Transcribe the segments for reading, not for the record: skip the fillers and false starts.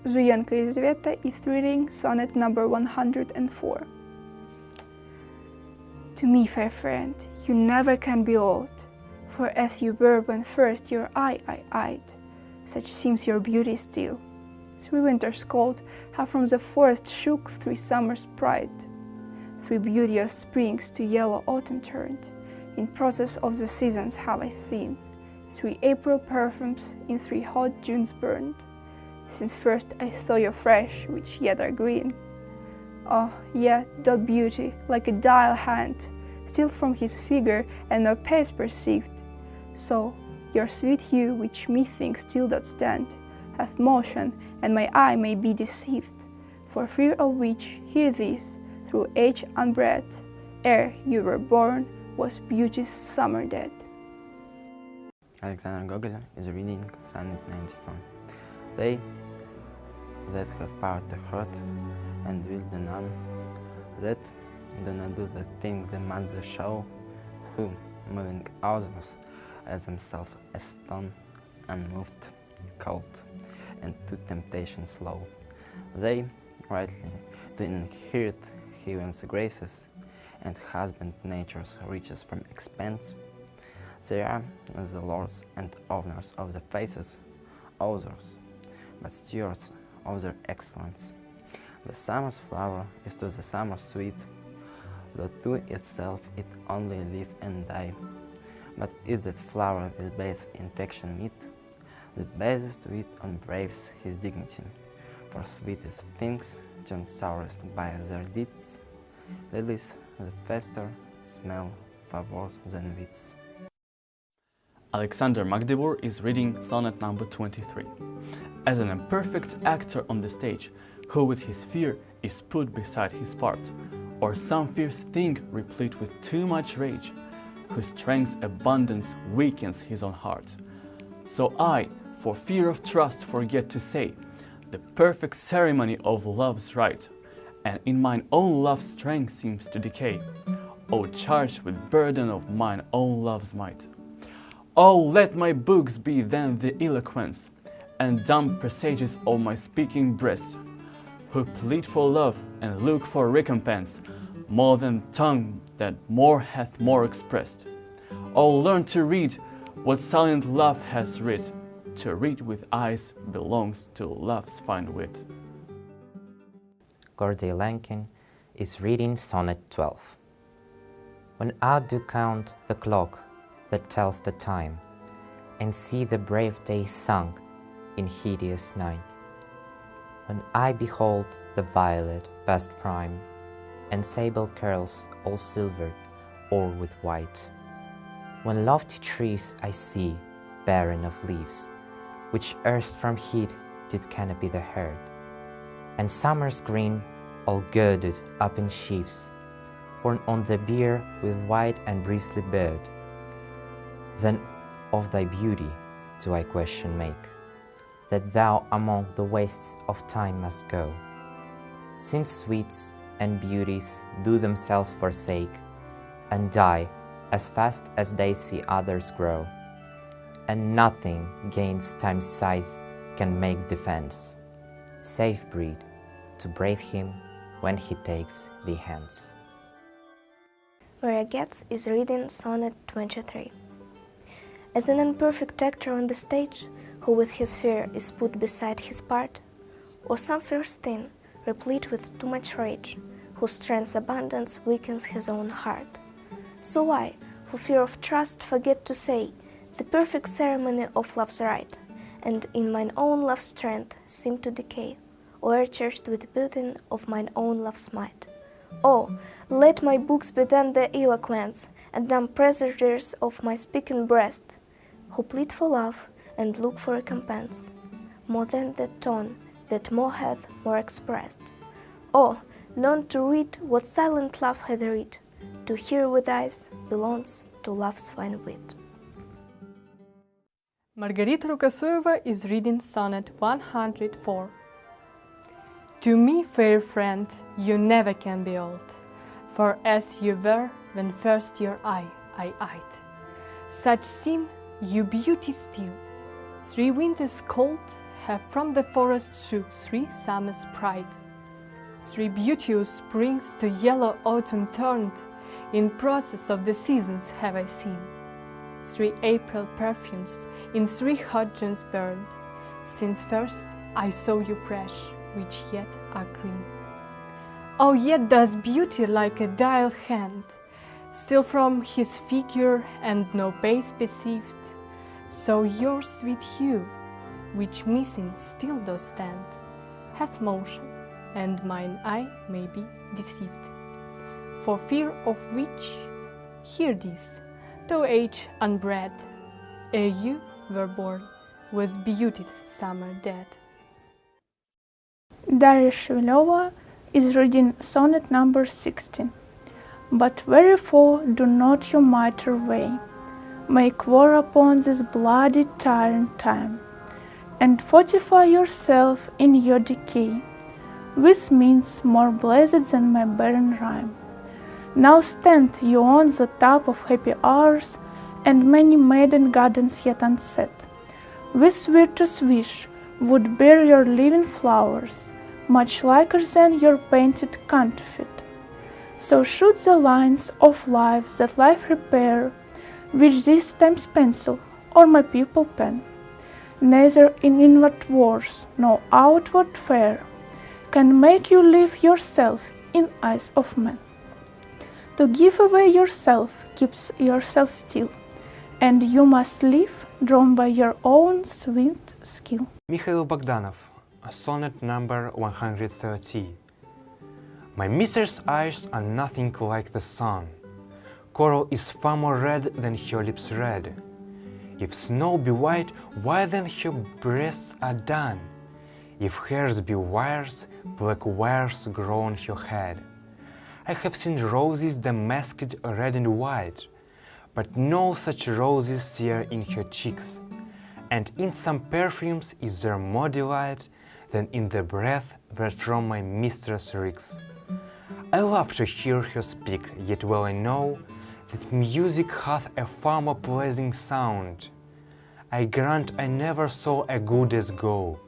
Zhuyenko Elizaveta is reading sonnet number 104. To me, fair friend, you never can be old, for as you were when first your eye I eyed, such seems your beauty still. 3 winters cold have from the forest shook 3 summers' pride. 3 beauteous springs to yellow autumn turned, in process of the seasons have I seen. 3 April perfumes in 3 hot Junes burned, since first I saw you fresh, which yet are green. Oh, yet doth beauty, like a dial hand, still from his figure and no pace perceived. So your sweet hue, which methinks still doth stand, hath motion, and my eye may be deceived. For fear of which, hear this, through age unbred, ere you were born, was beauty's summer dead. Alexander Gogol is reading Sonnet 94. They that have power to hurt and will do none, that do not do the thing they must do show, who, moving others as themselves as stone, unmoved, cold, and to temptation slow, they rightly do inherit heaven's graces, and husband nature's riches from expense. They are the lords and owners of the faces, others, but stewards of their excellence. The summer's flower is to the summer sweet, though to itself it only live and die. But if that flower will base infection meet, the basest wit unbraves his dignity, for sweetest things turn sourest by their deeds. Lilies the faster smell favor than wits. Alexander Magdebur is reading sonnet number 23. As an imperfect actor on the stage, who with his fear is put beside his part, or some fierce thing replete with too much rage, whose strength's abundance weakens his own heart. So I, for fear of trust, forget to say the perfect ceremony of love's rite, and in mine own love's strength seems to decay, O charged with burden of mine own love's might. Oh, let my books be then the eloquence and dumb presages of my speaking breast, who plead for love and look for recompense, more than tongue that more hath more expressed. Oh, learn to read what silent love has writ. To read with eyes belongs to love's fine wit. Gordy Lankin is reading Sonnet 12. When I do count the clock that tells the time, and see the brave day sunk in hideous night, when I behold the violet past prime, and sable curls all silvered or with white, when lofty trees I see barren of leaves, which erst from heat did canopy the herd, and summer's green all girded up in sheaves, borne on the bier with white and bristly bird, then of thy beauty do I question make, that thou among the wastes of time must go, since sweets and beauties do themselves forsake, and die as fast as they see others grow, and nothing gainst time's scythe can make defense, safe breed to brave him when he takes thee hence. Maria Getz is reading Sonnet 23. As an imperfect actor on the stage, who with his fear is put beside his part, or some fierce thing, replete with too much rage, whose strength's abundance weakens his own heart. So I, for fear of trust, forget to say the perfect ceremony of love's rite, and in mine own love's strength seem to decay, o'ercharged with the burden of mine own love's might. Oh, let my books be then the eloquence and dumb presagers of my speaking breast, who plead for love and look for recompense, more than that tone that more hath more expressed. Oh, learn to read what silent love hath read, to hear with eyes belongs to love's fine wit. Margarita Rukasova is reading Sonnet 104. To me, fair friend, you never can be old, for as you were when first your eye I eyed, such seem you beauty still. 3 winters cold have from the forest shook 3 summers' pride. 3 beauteous springs to yellow autumn turned, in process of the seasons have I seen. 3 April perfumes in 3 hot Junes burned, since first I saw you fresh, which yet are green. Oh, yet does beauty like a dial hand, still from his figure and no pace perceived, so your sweet hue, which missing still does stand, hath motion, and mine eye may be deceived. For fear of which, hear this, though age unbred, ere you were born, was beauty's summer dead. Daria Shvilova is reading sonnet number 16. But wherefore do not your mitre weigh, make war upon this bloody tyrant time, and fortify yourself in your decay, with means more blessed than my barren rhyme. Now stand you on the top of happy hours, and many maiden gardens yet unset, with virtuous wish would bear your living flowers, much liker than your painted counterfeit. So shoot the lines of life that life repair, which this time's pencil or my pupil pen, neither in inward wars nor outward fair, can make you live yourself in eyes of men. To give away yourself keeps yourself still, and you must live drawn by your own sweet skill. Mikhail Bogdanov, sonnet number 130. My mistress' eyes are nothing like the sun. Coral is far more red than her lips red. If snow be white, why then her breasts are dun? If hairs be wires, black wires grow on her head. I have seen roses damasked red and white, but no such roses sear in her cheeks, and in some perfumes is there more delight than in the breath that from my mistress reeks. I love to hear her speak, yet well I know that music hath a far more pleasing sound. I grant I never saw a goddess go,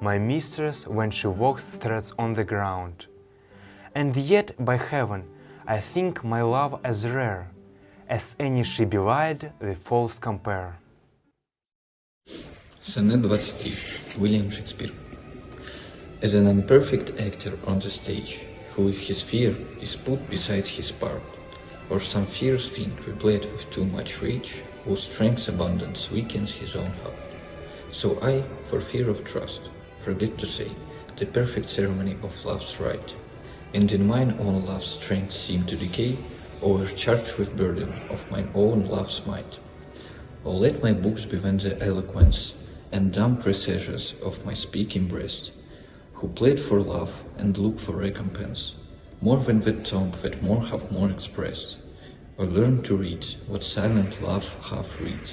my mistress when she walks treads on the ground. And yet, by heaven, I think my love as rare, as any she belied the false compare. Sonnet 20. William Shakespeare. As an imperfect actor on the stage, who with his fear is put beside his part, or some fierce thing replete with too much rage, whose strength's abundance weakens his own heart. So I, for fear of trust, forget to say the perfect ceremony of love's rite, and in mine own love's strength seem to decay, overcharged with burden of mine own love's might. Oh, let my books be then the eloquence and dumb presages of my speaking breast, who plead for love and look for recompense, more than that tongue that more hath more expressed, or learn to read what silent love hath read.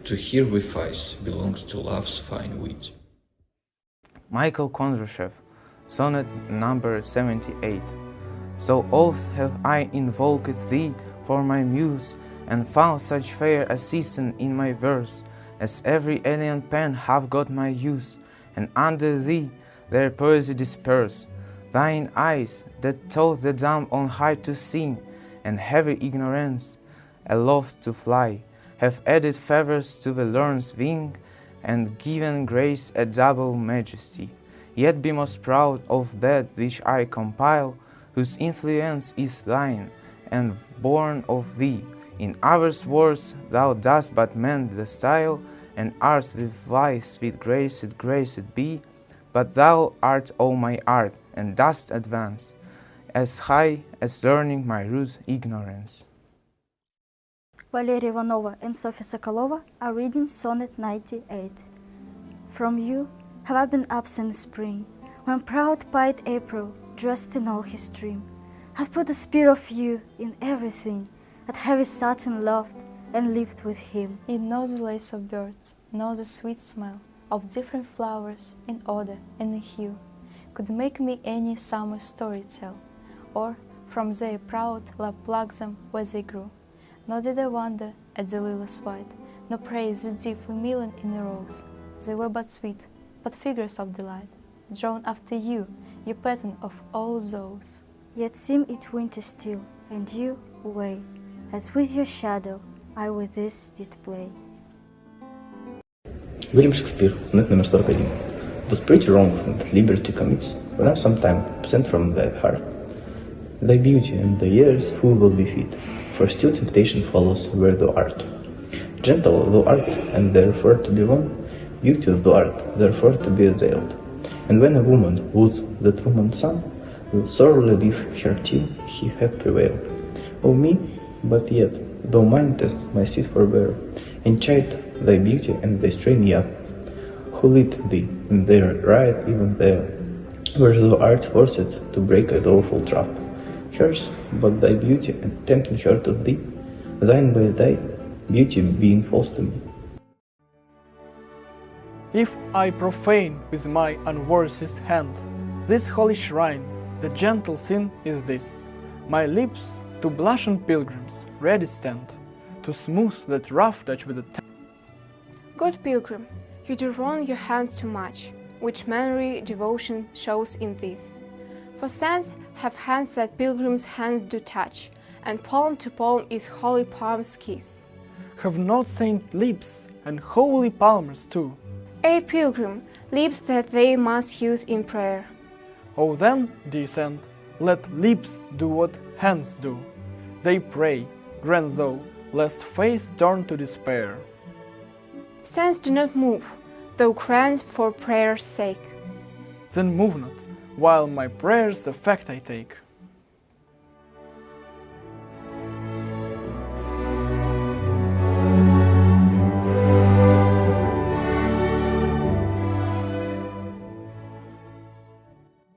To hear with eyes belongs to love's fine wit. Michael Kondrashev, sonnet number 78. So oft have I invoked thee for my muse, and found such fair assistant in my verse, as every alien pen hath got my use, and under thee their poesy disperse. Thine eyes, that taught the dumb on high to sing, and heavy ignorance aloft to fly, have added feathers to the learned's wing, and given grace a double majesty. Yet be most proud of that which I compile, whose influence is thine, and born of thee. In others' words thou dost but mend the style, and art with thy sweet graced be, but thou art all my art, and dost advance as high as learning my rude ignorance. Valeria Ivanova and Sofia Sokolova are reading Sonnet 98. From you have I been absent spring, when proud-pied April, dressed in all his dream, hath put the spirit of you in everything, that heavy satin loved and lived with him. It knows the lace of birds, knows the sweet smell of different flowers in odor and in hue, could make me any summer story tell, or from their proud love pluck them where they grew. Nor did I wonder at the lilacs white, nor praise the deep vermilion in the rose. They were but sweet, but figures of delight, drawn after you, you pattern of all those. Yet seem it winter still, and you away, as with your shadow I with this did play. William Shakespeare, sonnet number 41. Those pretty wrong that liberty commits, when I'm sometime absent from thy heart. Thy beauty and the years full will be fit, for still temptation follows where thou art. Gentle thou art, and therefore to be won, beauty thou art, therefore to be assailed. And when a woman woos that woman's son, will sorely leave her till he have prevailed. O me, but yet, thou mindest my seat forbear, and chide thy beauty and thy strain yet, who lead thee in their riot even there, where thou art forced to break a lawful troth. Hers but thy beauty, and tempting her to thee, thine by thy beauty being false to me. If I profane with my unworthy hand this holy shrine, the gentle sin is this: my lips to blush on pilgrims ready stand, to smooth that rough touch with a Good pilgrim, you do wrong your hands too much, which manly devotion shows in this. For saints have hands that pilgrims' hands do touch, and palm to palm is holy palm's kiss. Have not saint lips, and holy palmers too? A pilgrim, lips that they must use in prayer. Oh then, dear saint, let lips do what hands do. They pray, grant thou, lest faith turn to despair. Saints do not move, though grant for prayer's sake. Then move not, while my prayer's effect I take.